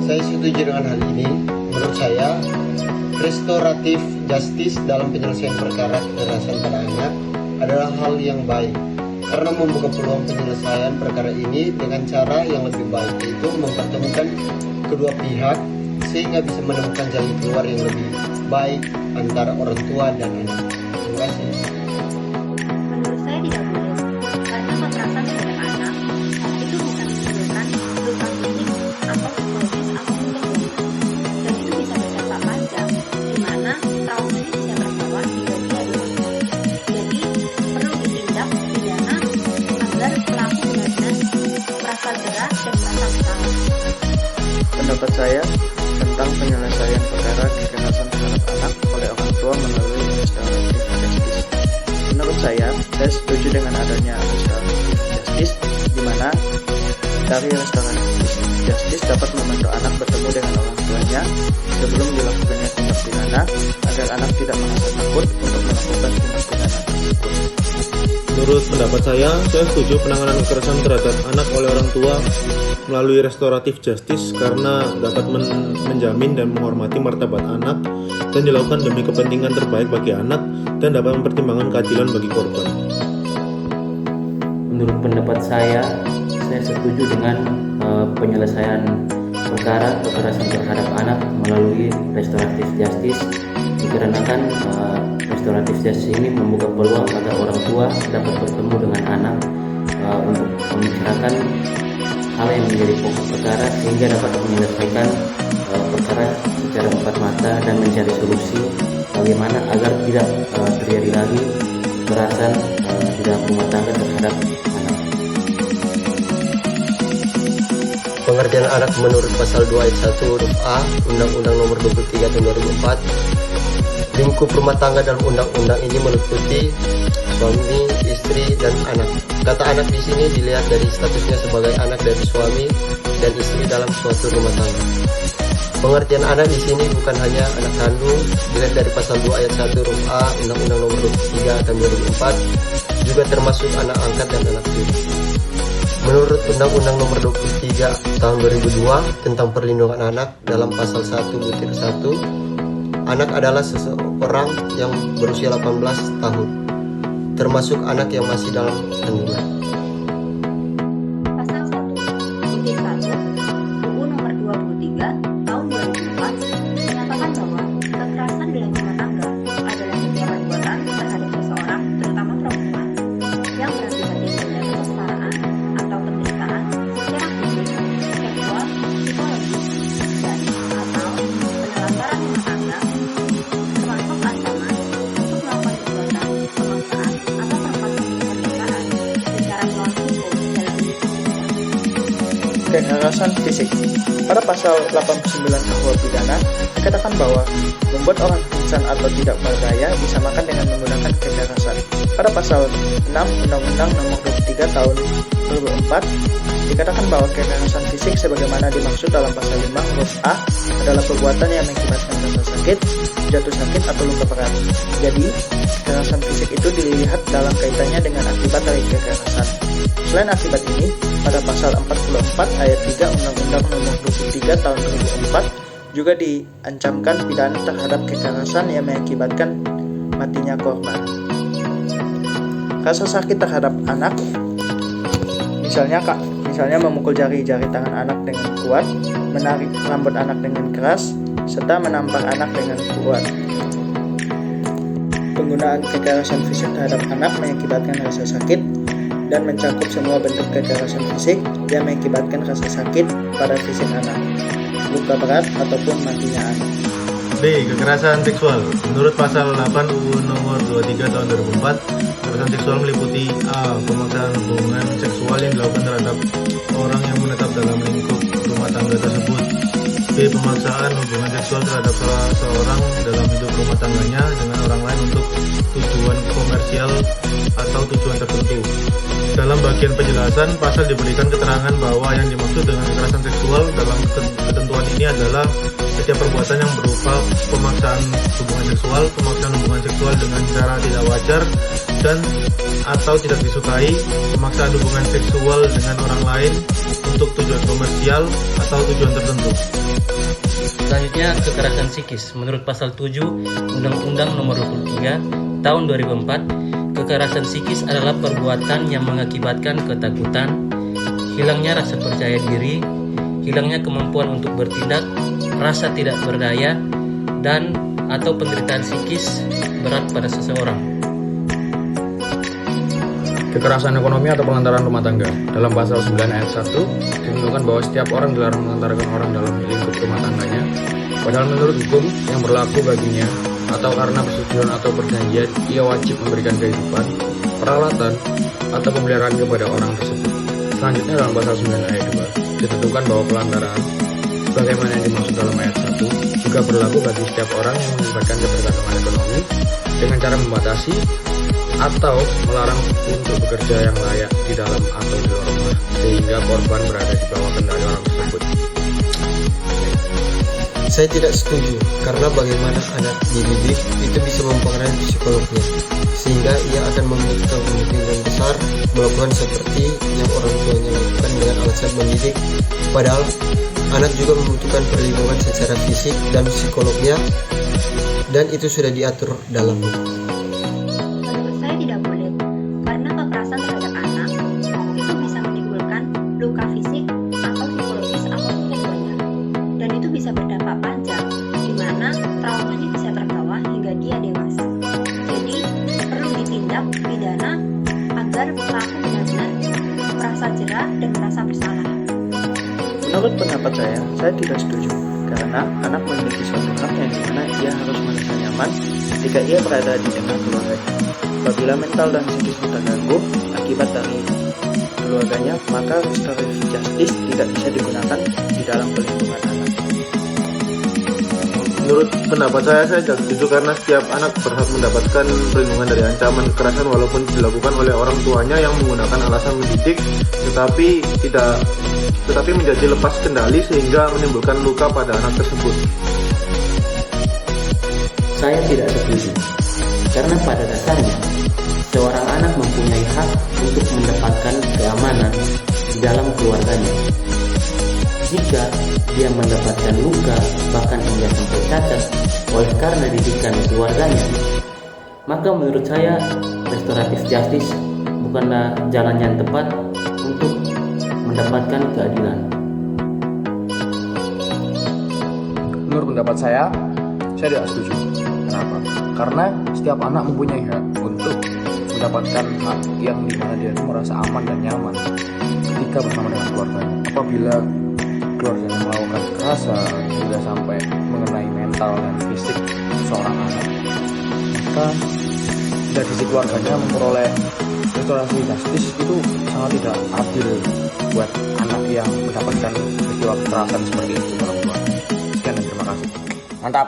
Saya setuju dengan hal ini. Menurut saya, restoratif justice dalam penyelesaian perkara kekerasan pada anak adalah hal yang baik karena membuka peluang penyelesaian perkara ini dengan cara yang lebih baik, yaitu mempertemukan kedua pihak sehingga bisa menemukan jalan keluar yang lebih baik antara orang tua dan anak. Terima kasih. Menurut saya tidak boleh, karena kekerasan terhadap anak itu bisa menimbulkan luka fisik atau psikologis apapun terjadi, dan itu bisa berdampak panjang, di mana trauma ini bisa terbawa hingga dewasa. Jadi perlu ditindak pidana agar pelaku benar-benar merasa gerah dan merasa bersalah. Pendapat saya tentang penyelesaian perkara kekerasan terhadap anak oleh orang tua melalui restoratif justice. Menurut saya setuju dengan adanya restoratif justice, di mana dari restoratif justice dapat membantu anak bertemu dengan orang tuanya sebelum dilakukannya tindak pidana, agar anak tidak merasa takut untuk melakukan tindak pidana tersebut. Menurut pendapat saya setuju penanganan kekerasan terhadap anak oleh orang tua melalui restoratif justice karena dapat menjamin dan menghormati martabat anak dan dilakukan demi kepentingan terbaik bagi anak dan dapat mempertimbangkan keadilan bagi korban. Menurut pendapat saya setuju dengan penyelesaian perkara kekerasan terhadap anak melalui restoratif justice, dikarenakan restoratif justice ini membuka peluang agar orang tua dapat bertemu dengan anak untuk membicarakan hal yang menjadi pokok perkara sehingga dapat menyelesaikan perkara secara empat mata dan mencari solusi bagaimana agar tidak terjadi lagi kekerasan di dalam rumah tangga terhadap anak. Pengertian anak menurut pasal 2 ayat 1 huruf A Undang-Undang Nomor 23 Tahun 2004. Lingkup rumah tangga dalam undang-undang ini meliputi suami, istri, dan anak. Kata anak di sini dilihat dari statusnya sebagai anak dari suami dan istri dalam suatu rumah tangga. Pengertian anak di sini bukan hanya anak kandung, dilihat dari pasal 2 ayat 1 huruf A Undang-Undang Nomor 23 Tahun 2004, juga termasuk anak angkat dan anak tiri. Menurut Undang-Undang Nomor 23 Tahun 2002 tentang perlindungan anak dalam pasal 1(1), anak adalah seseorang yang berusia 18 tahun, termasuk anak yang masih dalam kandungan. Pasal 1(1) UU Nomor 23 Tahun 2004 menyatakan bahwa kekerasan dalam rumah tangga adalah setiap perbuatan terhadap seseorang, terutama perempuan, yang berakibat tindak kesetaraan atau penderitaan secara fisik, seksual, psikologis, dan atau penelantaran rumah tangga, termasuk ancaman untuk melakukan perbuatan pemaksaan atau pernikahan secara melawan hukum dalam lingkungan. Kekerasan fisik. Pada pasal 89 KUH pidana dikatakan bahwa membuat orang pingsan atau tidak berdaya disamakan dengan menggunakan kekerasan. Pada pasal 6 Undang-Undang Nomor 23 Tahun 2004 dikatakan bahwa kekerasan fisik sebagaimana dimaksud dalam pasal 5 huruf A adalah perbuatan yang mengakibatkan rasa sakit, jatuh sakit, atau luka berat. Jadi, kekerasan fisik itu dilihat dalam kaitannya dengan akibat dari kekerasan. Selain akibat ini, pada pasal 44 ayat 3 Undang-Undang Nomor 23 Tahun 2004 juga diancamkan pidana terhadap kekerasan yang mengakibatkan matinya korban. Rasa sakit terhadap anak, misalnya memukul jari-jari tangan anak dengan kuat, menarik rambut anak dengan keras, serta menampar anak dengan kuat. Penggunaan kekerasan fisik terhadap anak mengakibatkan rasa sakit dan mencakup semua bentuk kekerasan fisik yang mengakibatkan rasa sakit pada fisik anak, luka berat, ataupun matinya anak. B. Kekerasan seksual. Menurut pasal 8 UU Nomor 23 Tahun 2004, kekerasan seksual meliputi A. Pemaksaan hubungan seksual yang dilakukan terhadap orang yang menetap dalam lingkup rumah tangga tersebut. B. Pemaksaan hubungan seksual terhadap salah seorang dalam hidup rumah tangganya dengan orang lain untuk tujuan komersial atau tujuan tertentu. Dalam bagian penjelasan, pasal diberikan keterangan bahwa yang dimaksud dengan kekerasan seksual dalam ketentuan ini adalah setiap perbuatan yang berupa pemaksaan hubungan seksual dengan cara tidak wajar dan atau tidak disukai, pemaksaan hubungan seksual dengan orang lain untuk tujuan komersial atau tujuan tertentu. Selanjutnya, kekerasan psikis. Menurut pasal 7 Undang-Undang Nomor 23 Tahun 2004, kekerasan psikis adalah perbuatan yang mengakibatkan ketakutan, hilangnya rasa percaya diri, hilangnya kemampuan untuk bertindak, rasa tidak berdaya, dan atau penderitaan psikis berat pada seseorang. Kekerasan ekonomi atau pelantaran rumah tangga. Dalam pasal 9 ayat 1 ditentukan bahwa setiap orang dilarang melantarkan orang dalam lingkup rumah tangganya, padahal menurut hukum yang berlaku baginya atau karena persetujuan atau perjanjian ia wajib memberikan kehidupan, peralatan, atau pemeliharaan kepada orang tersebut. Selanjutnya dalam pasal 9 ayat 2 ditentukan bahwa pelantaran sebagaimana yang dimaksud dalam ayat 1 juga berlaku bagi setiap orang yang mengakibatkan ketergantungan ekonomi dengan cara membatasi atau melarang untuk bekerja yang layak di dalam atau di luar rumah sehingga korban berada di bawah kendali orang tersebut. Saya tidak setuju karena bagaimana anak dididik itu bisa mempengaruhi psikolognya sehingga ia akan memiliki kemungkinan besar melakukan seperti yang orang tuanya lakukan dengan alasan mendidik, padahal anak juga membutuhkan perlindungan secara fisik dan psikolognya dan itu sudah diatur dalam hukum. Menurut saya tidak boleh, karena kekerasan terhadap anak itu bisa menimbulkan luka fisik atau psikologis ataupun keduanya, dan itu bisa berdampak panjang, di mana traumanya bisa terbawa hingga dia dewasa. Jadi perlu ditindak pidana agar pelaku benar-benar merasa jera dan merasa bersalah. Menurut pendapat saya tidak setuju karena anak memiliki suatu hak yang dimana ia harus merasa nyaman ketika ia berada di tengah keluarga. Apabila mental dan psikisnya terganggu akibat dari keluarganya, maka restoratif justice tidak bisa digunakan di dalam pelindungan anak. Menurut pendapat saya tidak setuju karena setiap anak berhak mendapatkan perlindungan dari ancaman kekerasan walaupun dilakukan oleh orang tuanya yang menggunakan alasan mendidik, tetapi menjadi lepas kendali sehingga menimbulkan luka pada anak tersebut. Saya tidak setuju, karena pada dasarnya seorang anak mempunyai hak untuk mendapatkan keamanan di dalam keluarganya. Jika dia mendapatkan luka, bahkan hingga sampai cacat oleh karena didikan keluarganya, maka menurut saya restoratif justice bukanlah jalan yang tepat untuk mendapatkan keadilan. Menurut pendapat saya tidak setuju. Kenapa? Karena setiap anak mempunyai hak untuk mendapatkan hak yang dimana dia itu merasa aman dan nyaman ketika bersama dengan keluarganya. Apabila keluarganya melakukan kekerasan hingga sampai mengenai mental dan fisik seorang anak, maka dari sisi keluarganya memperoleh restorasi justice itu sangat tidak adil buat anak yang mendapatkan peristiwa kekerasan seperti itu orang tua. Sekian dan terima kasih. Mantap.